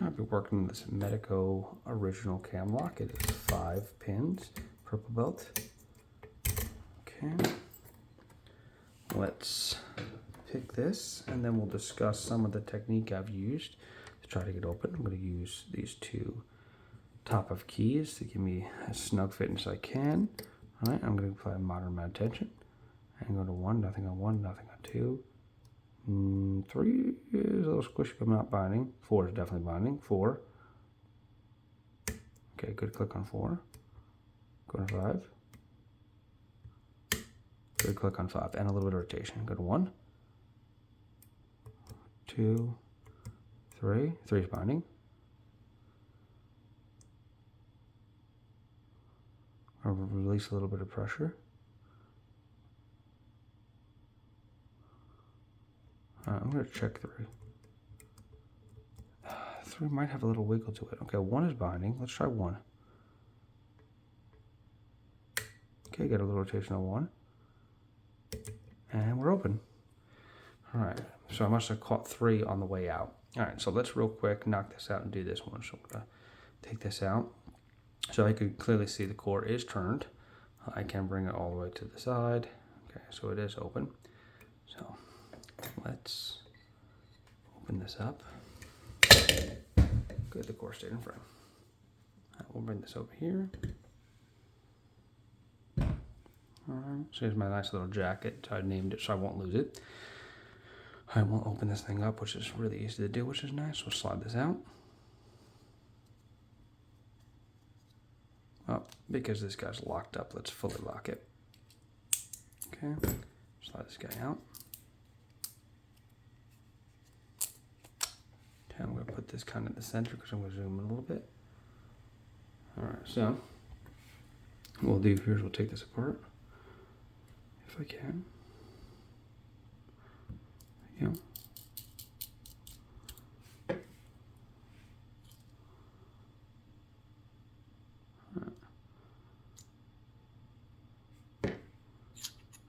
I'll be working this Medeco Original Camlock. It is 5 pins, purple belt. Okay. Let's pick this and then we'll discuss some of the technique I've used to try to get open. I'm going to use these 2 top of keys to give me a snug fit as I can. All right, I'm going to apply a moderate amount of tension and go to 1, nothing on 1, nothing on 2. 3 is a little squishy but not binding. 4 is definitely binding. 4. Okay, good click on 4. Go to 5. Good click on 5 and a little bit of rotation. Go to 1, 2, 3. 3 is binding. I'll release a little bit of pressure. I'm going to check 3. 3 might have a little wiggle to it. Okay, 1 is binding. Let's try 1. Okay, get a little rotation on 1. And we're open. All right, so I must have caught 3 on the way out. All right, so let's real quick knock this out and do this one. So I'm going to take this out. So I can clearly see the core is turned. I can bring it all the way to the side. Okay, so it is open. So let's open this up. Good, the core stayed in frame. We'll bring this over here. All right, so here's my nice little jacket. I named it so I won't lose it. I won't open this thing up, which is really easy to do, which is nice. We'll slide this out. Oh, because this guy's locked up, let's fully lock it. Okay, slide this guy out. Okay, I'm going to put this kind of in the center because I'm going to zoom in a little bit. All right, so what we'll do here is we'll take this apart, if I can. There you go.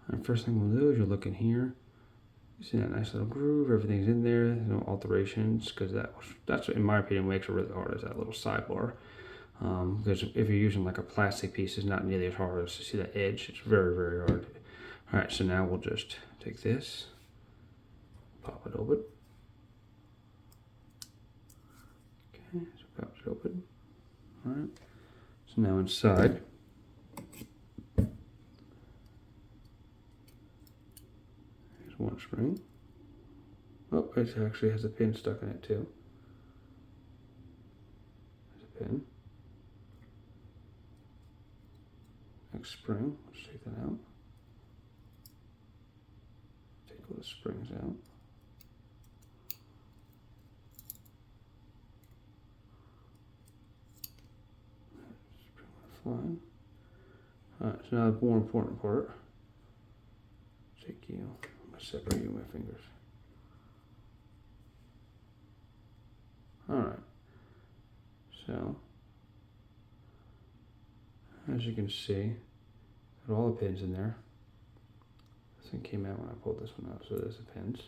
And first thing we'll do is you'll look in here. You see that nice little groove, everything's in there, there's no alterations, because that's what, in my opinion, makes it really hard, is that little sidebar. Because if you're using like a plastic piece, it's not nearly as hard as to see that edge. It's very, very hard. All right, so now we'll just take this, pop it open. Okay, so pop it open. All right, so now inside, there's one spring. Oh, it actually has a pin stuck in it too. There's a pin. Next spring, let's take that out. Take all the springs out. Spring flying. Alright, so now the more important part. Take you, I'm going to separate you with my fingers. Alright, so as you can see, got all the pins in there. This thing came out when I pulled this one out, so there's the pins.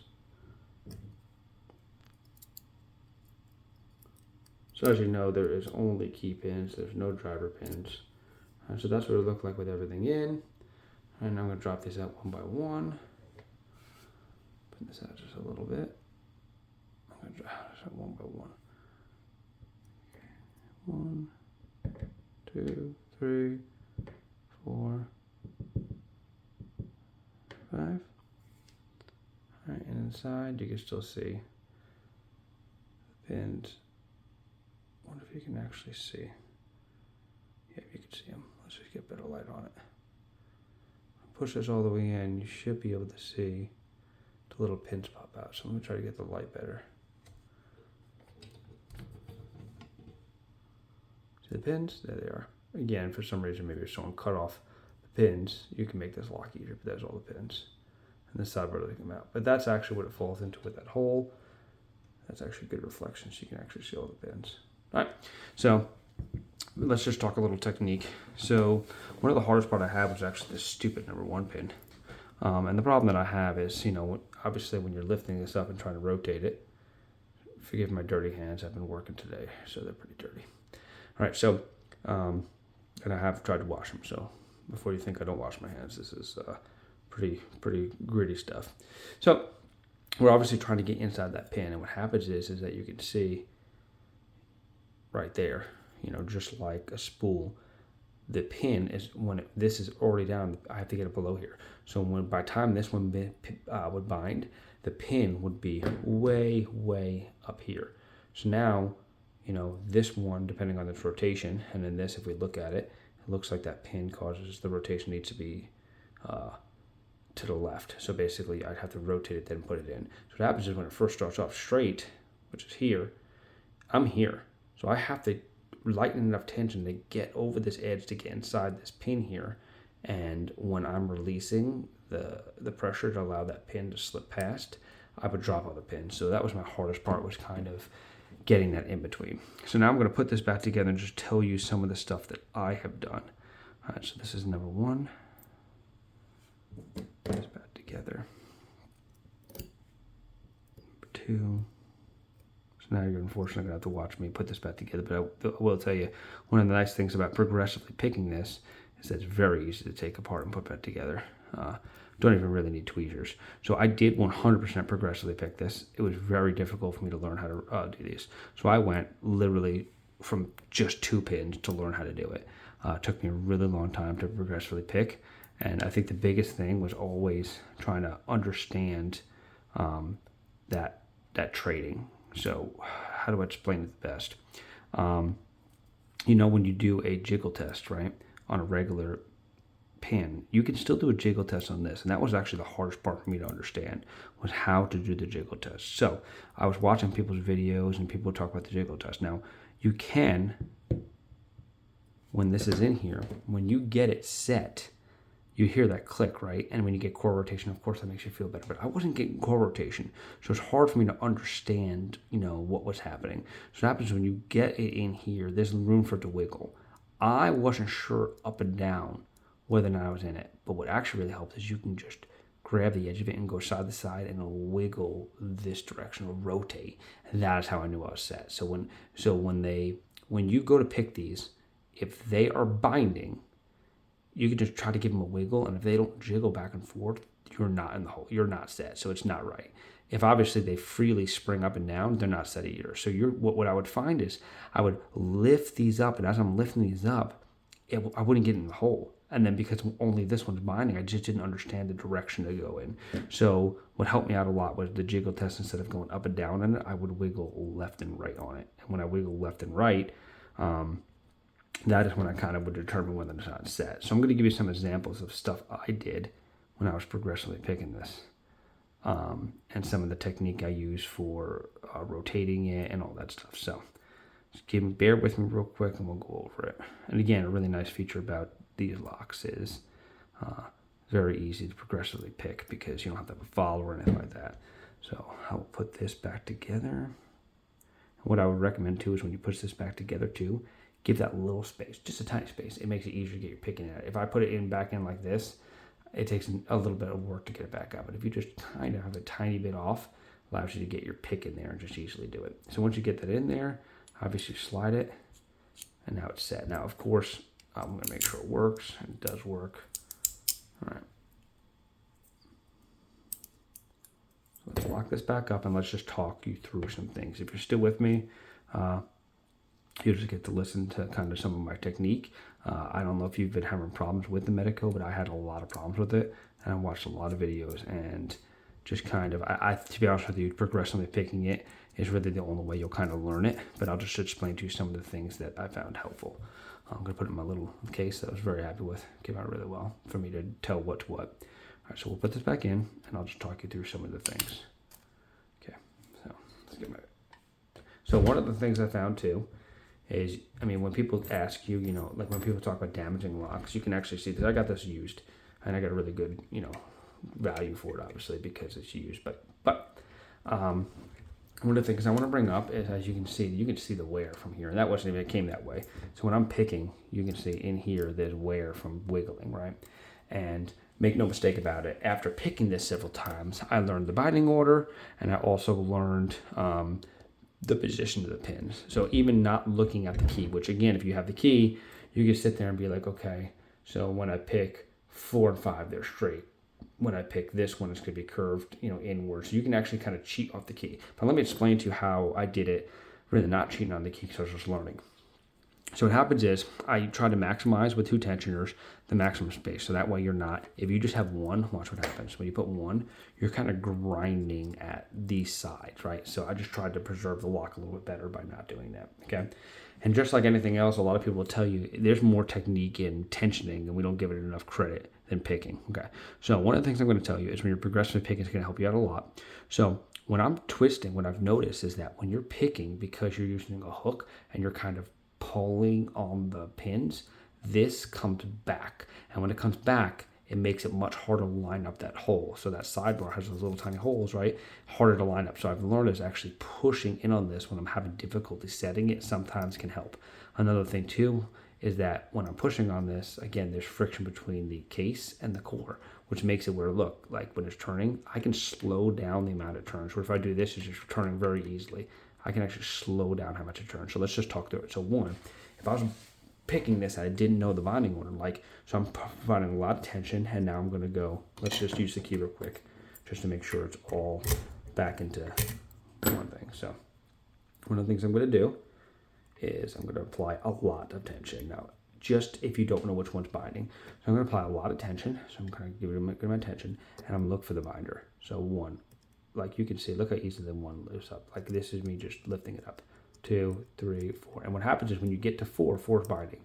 So as you know, there is only key pins, there's no driver pins. So that's what it looked like with everything in. And I'm going to drop these out one by one. Put this out just a little bit. I'm going to drop this out one by one. 1, 2, 3, 4, 5. All right, and inside you can still see the pins. I wonder if you can actually see. Yeah, you can see them. Let's just get better light on it. Push this all the way in, you should be able to see the little pins pop out. So I'm going to try to get the light better. See the pins? There they are. Again, for some reason, maybe if someone cut off the pins, you can make this lock easier, but there's all the pins. And the side really come out. But that's actually what it falls into with that hole. That's actually good reflection, so you can actually see all the pins. All right, so let's just talk a little technique. So one of the hardest part I had was actually this stupid number 1 pin. And the problem that I have is, you know, obviously when you're lifting this up and trying to rotate it, Forgive my dirty hands. I've been working today, so they're pretty dirty. All right, so, and I have tried to wash them. So before you think I don't wash my hands, this is pretty gritty stuff. So we're obviously trying to get inside that pin, and what happens is that you can see right there, just like a spool, the pin is this is already down. I have to get it below here. So by the time this one would bind, the pin would be way up here. So now, this one, depending on its rotation, and then this, if we look at it, it looks like that pin causes the rotation needs to be to the left. So basically, I'd have to rotate it, then put it in. So what happens is when it first starts off straight, which is here, I'm here. So I have to lighten enough tension to get over this edge to get inside this pin here. And when I'm releasing the pressure to allow that pin to slip past, I would drop out the pin. So that was my hardest part, was kind of getting that in between. So now I'm going to put this back together and just tell you some of the stuff that I have done. All right, so this is number one. Put this back together. Number two. So now you're unfortunately going to have to watch me put this back together. But I will tell you, one of the nice things about progressively picking this is that it's very easy to take apart and put back together. Don't even really need tweezers. So I did 100% progressively pick this. It was very difficult for me to learn how to do these. So I went literally from just 2 pins to learn how to do it. It took me a really long time to progressively pick. And I think the biggest thing was always trying to understand that trading. So how do I explain it the best? When you do a jiggle test, right, on a regular pin, you can still do a jiggle test on this. And that was actually the hardest part for me to understand, was how to do the jiggle test. So I was watching people's videos and people talk about the jiggle test. Now, you can, when this is in here, when you get it set, you hear that click, right? And when you get core rotation, of course, that makes you feel better. But I wasn't getting core rotation, so it's hard for me to understand, what was happening. So what happens when you get it in here, there's room for it to wiggle. I wasn't sure up and down whether or not I was in it. But what actually really helps is you can just grab the edge of it and go side to side and wiggle this direction or rotate. And that is how I knew I was set. So when you go to pick these, if they are binding, you can just try to give them a wiggle, and if they don't jiggle back and forth, you're not in the hole. You're not set, so it's not right. If obviously they freely spring up and down, they're not set either. So what I would find is I would lift these up, and as I'm lifting these up, I wouldn't get in the hole. And then because only this one's binding, I just didn't understand the direction to go in. So what helped me out a lot was the jiggle test. Instead of going up and down on it, I would wiggle left and right on it. And when I wiggle left and right, that is when I kind of would determine whether it's not set. So I'm going to give you some examples of stuff I did when I was progressively picking this, and some of the technique I use for rotating it and all that stuff. So just bear with me real quick and we'll go over it. And again, a really nice feature about these locks is very easy to progressively pick because you don't have to have a follow or anything like that. So I will put this back together. What I would recommend too is when you push this back together too, give that little space, just a tiny space. It makes it easier to get your picking at it. If I put it back in like this, it takes a little bit of work to get it back up. But if you just kind of have a tiny bit off, allows you to get your pick in there and just easily do it. So once you get that in there, obviously slide it, and now it's set. Now, of course, I'm going to make sure it works, and it does work. All right. So let's lock this back up, and let's just talk you through some things. If you're still with me, you just get to listen to kind of some of my technique. I don't know if you've been having problems with the Medeco, but I had a lot of problems with it, and I watched a lot of videos, and just kind of, to be honest with you, progressively picking it is really the only way you'll kind of learn it, but I'll just explain to you some of the things that I found helpful. I'm going to put it in my little case that I was very happy with. Came out really well for me to tell what's what. All right, so we'll put this back in, and I'll just talk you through some of the things. Okay, so let's get my... So one of the things I found too is, when people ask you, like when people talk about damaging locks, you can actually see this. I got this used, and I got a really good, value for it, obviously, because it's used. But one of the things I want to bring up is, as you can see the wear from here, and that wasn't even, it came that way. So when I'm picking, you can see in here, there's wear from wiggling, right? And make no mistake about it, after picking this several times, I learned the binding order, and I also learned the position of the pins. So even not looking at the key, which again, if you have the key, you can sit there and be like, okay, so when I pick 4 and 5, they're straight. When I pick this one, it's going to be curved, inwards. So you can actually kind of cheat off the key. But let me explain to you how I did it, really not cheating on the key because I was just learning. So what happens is I try to maximize with 2 tensioners the maximum space. So that way you're not, if you just have one, watch what happens. When you put one, you're kind of grinding at these sides, right? So I just tried to preserve the lock a little bit better by not doing that, okay? And just like anything else, a lot of people will tell you there's more technique in tensioning and we don't give it enough credit than picking, okay? So one of the things I'm going to tell you is when you're progressive picking, it's going to help you out a lot. So when I'm twisting, what I've noticed is that when you're picking, because you're using a hook and you're kind of pulling on the pins, this comes back, and when it comes back, it makes it much harder to line up that hole. So that sidebar has those little tiny holes, right? Harder to line up. So I've learned is actually pushing in on this when I'm having difficulty setting it sometimes can help. Another thing too is that when I'm pushing on this, again, there's friction between the case and the core, which makes it where, look, like when it's turning, I can slow down the amount it turns. Where if I do this, it's just turning very easily. I can actually slow down how much it turns. So let's just talk through it. So one, if I was picking this, I didn't know the binding order, so I'm providing a lot of tension, and now I'm going to go, let's just use the key real quick, just to make sure it's all back into one thing. So one of the things I'm going to do is I'm going to apply a lot of tension. Now, just if you don't know which one's binding, so I'm going to apply a lot of tension, so I'm going to give it a good amount of tension, and I'm going to look for the binder. So one, like you can see, look how easily the one lifts up. Like this is me just lifting it up. 2, 3, 4. And what happens is when you get to 4, 4 is binding.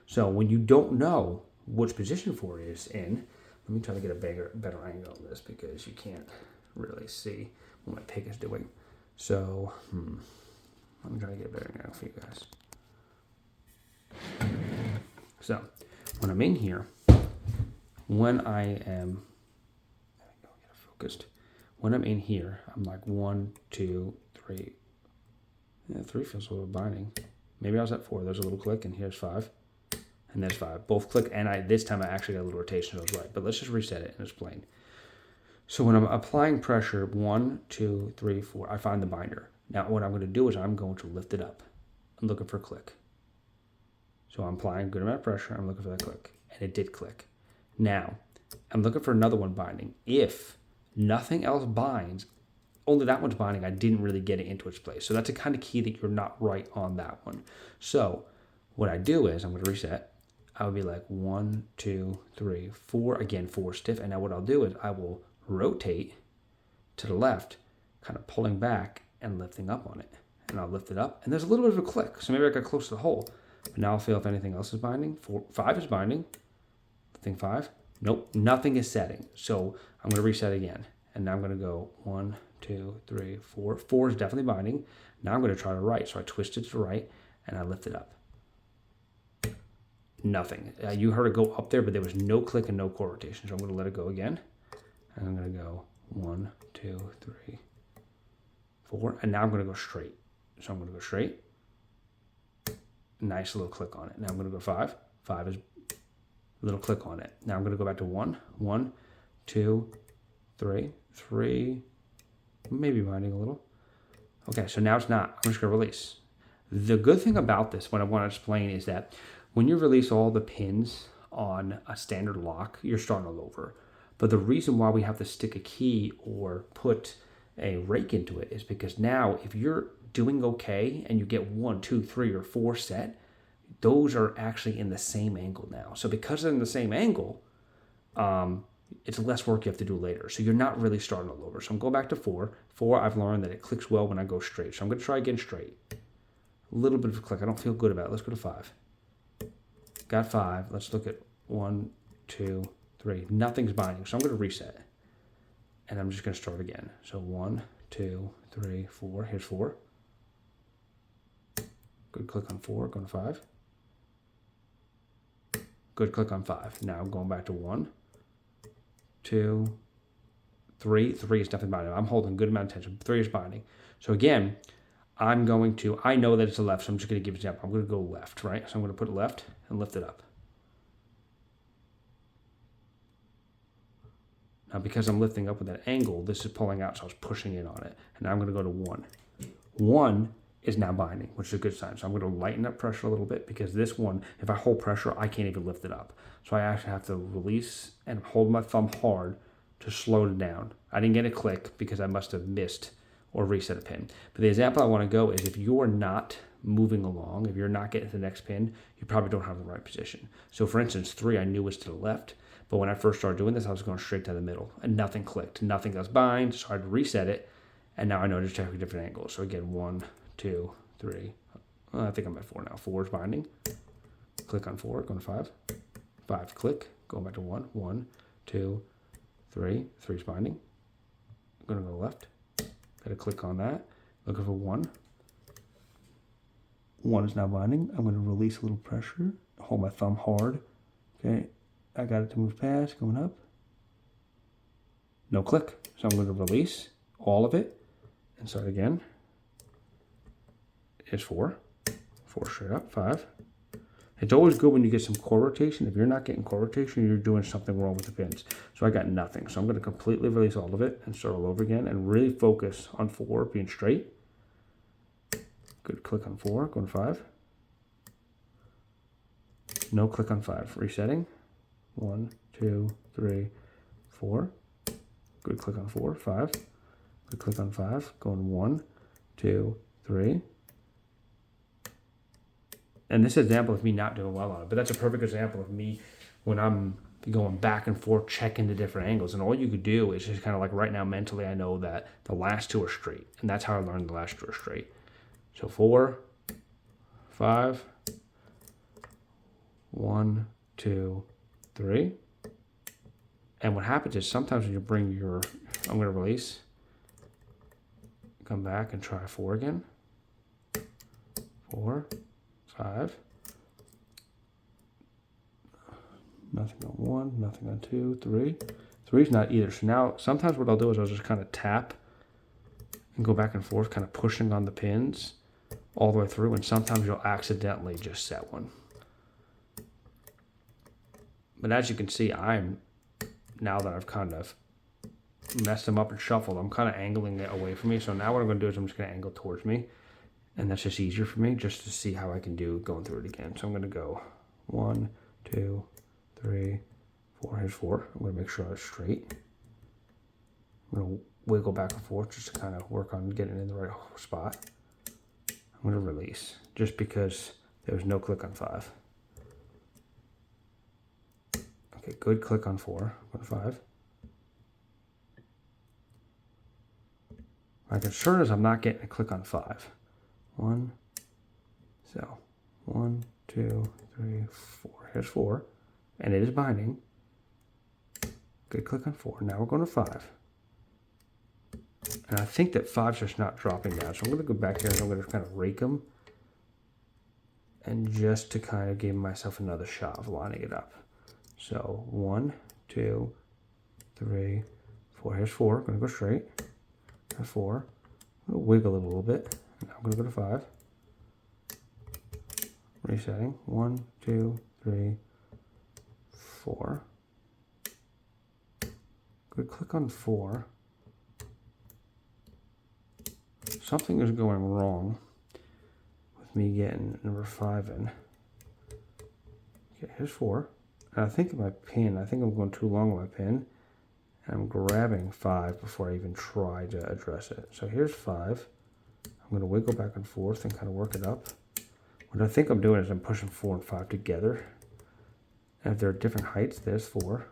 So when you don't know which position 4 is in, let me try to get a better angle on this because you can't really see what my pick is doing. So let me try to get a better angle for you guys. So when I'm in here, when I am, get it focused. When I'm in here, I'm like 1, 2, 3. Yeah, 3 feels a little binding. Maybe I was at 4. There's a little click, and here's 5. And there's 5. Both click, and this time I actually got a little rotation, so I was right. But let's just reset it and explain. So when I'm applying pressure, 1, 2, 3, 4, I find the binder. Now what I'm going to do is I'm going to lift it up. I'm looking for a click. So I'm applying a good amount of pressure. I'm looking for that click. And it did click. Now, I'm looking for another one binding. If nothing else binds, only that one's binding, I didn't really get it into its place. So that's a kind of key that you're not right on that one. So what I do is I'm going to reset. I would be like 1, 2, 3, 4. Again, 4 stiff. And now what I'll do is I will rotate to the left, kind of pulling back and lifting up on it. And I'll lift it up. And there's a little bit of a click. So maybe I got close to the hole. But now I'll feel if anything else is binding. 5 is binding. Lifting 5. Nope, nothing is setting. So I'm going to reset again. And now I'm going to go 1, 2, 3, 4. 4 is definitely binding. Now I'm going to try to right. So I twist it to the right and I lift it up. Nothing. You heard it go up there, but there was no click and no core rotation. So I'm going to let it go again. And I'm going to go 1, 2, 3, 4. And now I'm going to go straight. So I'm going to go straight. Nice little click on it. Now I'm going to go 5. 5 is a little click on it. Now I'm going to go back to 1. 1, 2, 3. 3. Maybe binding a little. Okay, so now it's not. I'm just going to release. The good thing about this, what I want to explain, is that when you release all the pins on a standard lock, you're starting all over. But the reason why we have to stick a key or put a rake into it is because now if you're doing okay and you get 1, 2, 3, or 4 set, those are actually in the same angle now. So because they're in the same angle, it's less work you have to do later. So you're not really starting all over. So I'm going back to 4. 4, I've learned that it clicks well when I go straight. So I'm going to try again straight. A little bit of a click. I don't feel good about it. Let's go to 5. Got 5. Let's look at 1, 2, 3. Nothing's binding. So I'm going to reset. And I'm just going to start again. So 1, 2, 3, 4. Here's 4. Good click on 4. Going to 5. Good click on 5. Now I'm going back to 1, 2, 3. 3 is definitely binding. I'm holding a good amount of tension. 3 is binding. So again, I know that it's a left, so I'm just going to give it an example. I'm going to go left, right? So I'm going to put left and lift it up. Now, because I'm lifting up with that angle, this is pulling out, so I was pushing in on it. And now I'm going to go to 1. 1 is now binding, which is a good sign. So I'm going to lighten up pressure a little bit, because this one, if I hold pressure, I can't even lift it up. So I actually have to release and hold my thumb hard to slow it down. I didn't get a click because I must have missed or reset a pin. But the example I want to go is, if you're not moving along, if you're not getting to the next pin, you probably don't have the right position. So for instance, 3 I knew was to the left, but when I first started doing this, I was going straight to the middle and nothing clicked. Nothing else bind, so I had to reset it. And now I know to check a different angle. So again, 1, 2, 3. I think I'm at 4 now. 4 is binding. Click on 4, going to 5. 5, click, going back to 1. 1, 2, 3. 3 is binding. I'm going to go left. Got to click on that. Looking for 1. 1 is now binding. I'm going to release a little pressure. Hold my thumb hard. Okay, I got it to move past, going up. No click. So I'm going to release all of it and start again. Here's 4. 4 straight up. 5. It's always good when you get some core rotation. If you're not getting core rotation, you're doing something wrong with the pins. So I got nothing. So I'm going to completely release all of it and start all over again and really focus on 4 being straight. Good click on 4, going to 5. No click on 5. Resetting. 1, 2, 3, 4. Good click on 4, 5. Good click on 5. Going 1, 2, 3. And this example of me not doing well on it, but that's a perfect example of me when I'm going back and forth, checking the different angles. And all you could do is just kind of like right now mentally, I know that the last 2 are straight. And that's how I learned the last 2 are straight. So 4, 5, 1, 2, 3. And what happens is sometimes when you bring your, I'm going to release, come back and try 4 again. 4, 5. Nothing on 1, nothing on 2, 3. 3 is not either. So now sometimes what I'll do is I'll just kind of tap and go back and forth, kind of pushing on the pins all the way through. And sometimes you'll accidentally just set one. But as you can see, now that I've kind of messed them up and shuffled, I'm kind of angling it away from me. So now what I'm going to do is I'm just going to angle towards me. And that's just easier for me, just to see how I can do going through it again. So I'm going to go 1, 2, 3, 4. Here's 4. I'm going to make sure it's straight. I'm going to wiggle back and forth just to kind of work on getting in the right spot. I'm going to release, just because there was no click on 5. Okay, good click on 4. Go to 5. My concern is I'm not getting a click on 5. 1, so 1, 2, 3, 4. Here's 4, and it is binding. Good click on 4. Now we're going to 5. And I think that 5's just not dropping down. So I'm going to go back here and I'm going to kind of rake them. And just to kind of give myself another shot of lining it up. So 1, 2, 3, 4. Here's 4. I'm going to go straight. Here's 4. I'm going to wiggle it a little bit. Now I'm going to go to 5. Resetting. 1, 2, 3, 4. Good click on 4. Something is going wrong with me getting number 5 in. Okay, here's 4. And I think my pin, I think I'm going too long with my pin. And I'm grabbing 5 before I even try to address it. So here's 5. I'm going to wiggle back and forth and kind of work it up. What I think I'm doing is I'm pushing 4 and 5 together. And if they're at different heights, there's 4.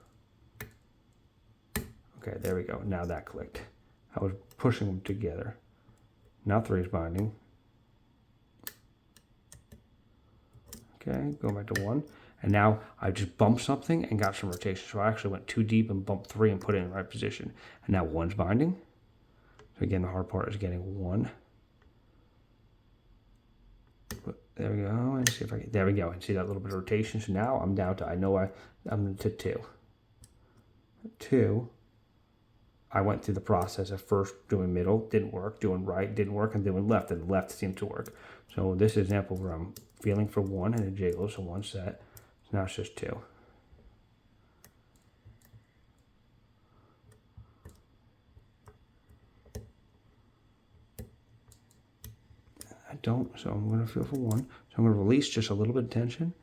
Okay, there we go. Now that clicked. I was pushing them together. Now 3 is binding. Okay, going back to 1. And now I just bumped something and got some rotation. So I actually went too deep and bumped 3 and put it in the right position. And now 1's binding. So again, the hard part is getting 1. There we go. And see if I can, there we go. And see that little bit of rotation. So now I'm down to, I know I'm to 2. 2. I went through the process of first doing middle, didn't work, doing right, didn't work, and doing left, and left seemed to work. So this example where I'm feeling for 1 and a jiggle, so 1 set. So now it's just 2. I don't, so I'm going to feel for 1. So I'm going to release just a little bit of tension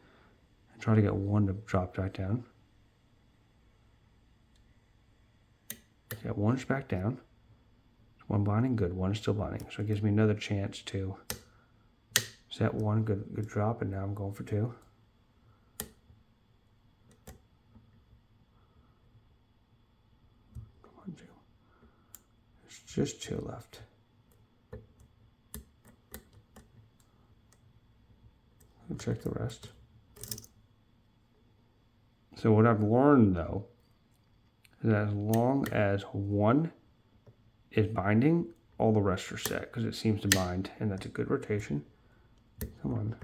and try to get 1 to drop back down. Okay, 1's back down. 1 binding, good. 1 is still binding. So it gives me another chance to set 1, good drop, and now I'm going for 2. Come on, 2. There's just 2 left. I'll check the rest. So what I've learned though, is that as long as 1 is binding, all the rest are set because it seems to bind, and that's a good rotation. Come on.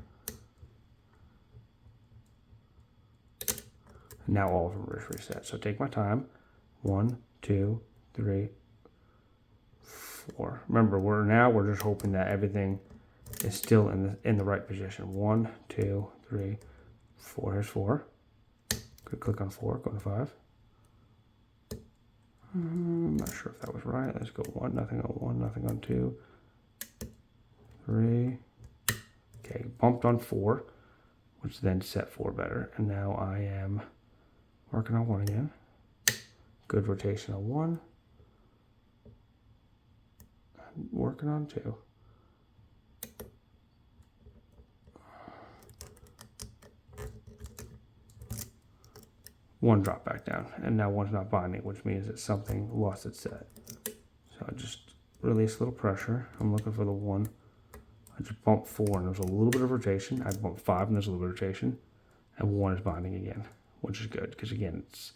And now all of them are reset. So take my time. 1, 2, 3, 4. Remember, we're just hoping that everything is still in the right position. 1, 2, 3, 4. Here's 4. Good click on 4. Go to 5. I'm not sure if that was right. Let's go 1, nothing on 1, nothing on 2, 3. Okay, bumped on 4, which then set 4 better. And now I am working on 1 again. Good rotation on 1. Working on 2. One drop back down, and now 1's not binding, which means that something lost its set. So I just release a little pressure. I'm looking for the 1. I just bumped 4, and there's a little bit of rotation. I bumped 5, and there's a little bit of rotation, and 1 is binding again, which is good because again, it's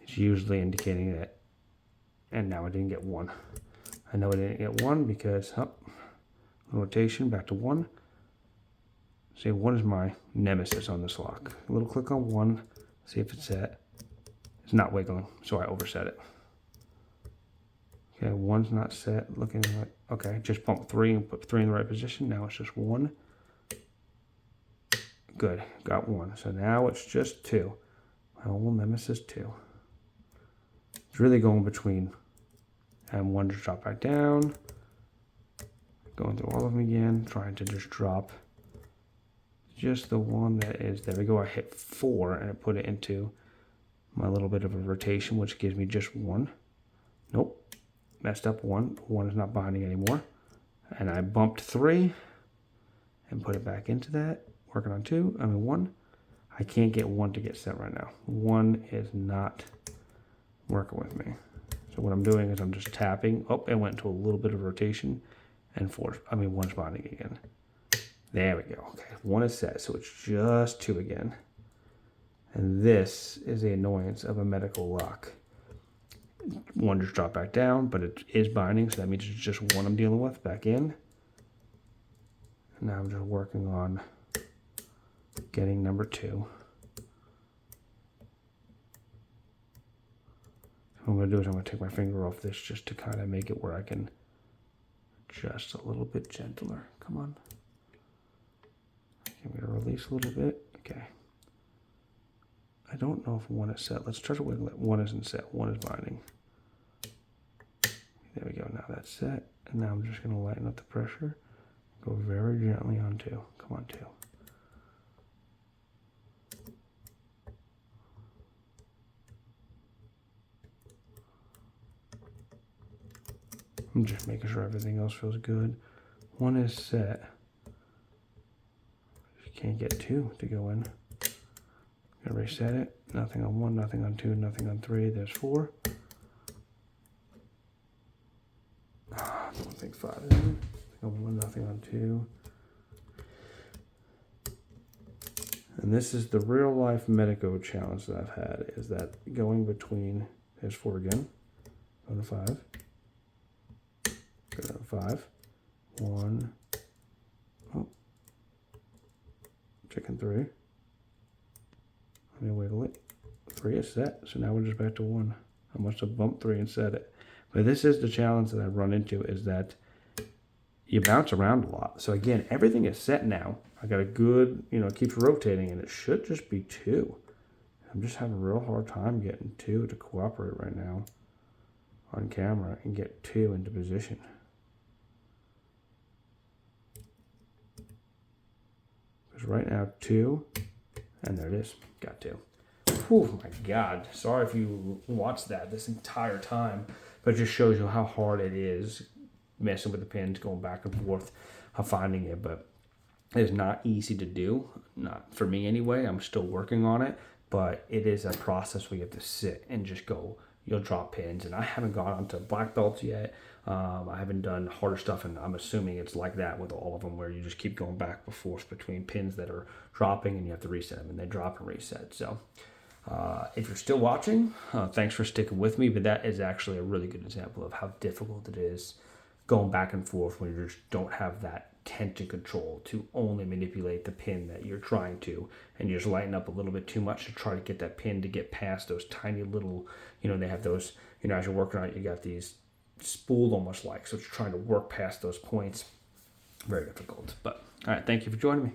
usually indicating that. And now I didn't get 1. I know I didn't get 1 because rotation back to 1. See, 1 is my nemesis on this lock. A little click on 1. See if it's set. It's not wiggling, so I overset it. Okay, 1's not set. Looking like, okay, just pump 3 and put 3 in the right position. Now it's just 1. Good, got 1. So now it's just 2. My old nemesis 2. It's really going between. And 1 just drop back down. Going through all of them again, trying to just drop just the one that is, there we go. I hit 4 and it put it into my little bit of a rotation, which gives me just 1. Nope, messed up 1. 1 is not binding anymore. And I bumped 3 and put it back into that. Working on 1. I can't get 1 to get set right now. 1 is not working with me. So what I'm doing is I'm just tapping. Oh, it went to a little bit of rotation, and 1's binding again. There we go. Okay, 1 is set, so it's just 2 again. And this is the annoyance of a Medeco lock. 1 just dropped back down, but it is binding, so that means it's just 1 I'm dealing with. Back in. And now I'm just working on getting number 2. What I'm going to do is I'm going to take my finger off this just to kind of make it where I can adjust a little bit gentler. Come on. I'm going to release a little bit. Okay. I don't know if 1 is set. Let's try to wiggle it. 1 isn't set. 1 is binding. There we go. Now that's set. And now I'm just going to lighten up the pressure. Go very gently on 2. Come on, 2. I'm just making sure everything else feels good. 1 is set. Can't get 2 to go in. Gonna reset it. Nothing on 1, nothing on 2, nothing on 3. There's 4. I don't think 5 is in. Nothing on 1, nothing on 2. And this is the real life Medeco challenge that I've had, is that going between, there's 4 again. Go to 5. Go to 5. 1. Oh. Chicken 3. Let me wiggle it. 3 is set, so now we're just back to 1. I must have bumped 3 and set it. But this is the challenge that I've run into, is that you bounce around a lot. So again, everything is set now. I got a good, it keeps rotating, and it should just be 2. I'm just having a real hard time getting 2 to cooperate right now on camera and get 2 into position. right now, 2, and there it is, got 2. Oh my God, sorry if you watched that this entire time, but it just shows you how hard it is messing with the pins, going back and forth, finding it, but it is not easy to do, not for me anyway. I'm still working on it, but it is a process where you have to sit and just go, you'll drop pins, and I haven't gone onto black belts yet. I haven't done harder stuff, and I'm assuming it's like that with all of them, where you just keep going back and forth between pins that are dropping, and you have to reset them, and they drop and reset. So if you're still watching, thanks for sticking with me, but that is actually a really good example of how difficult it is going back and forth when you just don't have that tension control to only manipulate the pin that you're trying to, and you just lighten up a little bit too much to try to get that pin to get past those tiny little, they have those, as you're working on it, you got these spooled almost like, so it's trying to work past those points. Very difficult. But all right, thank you for joining me.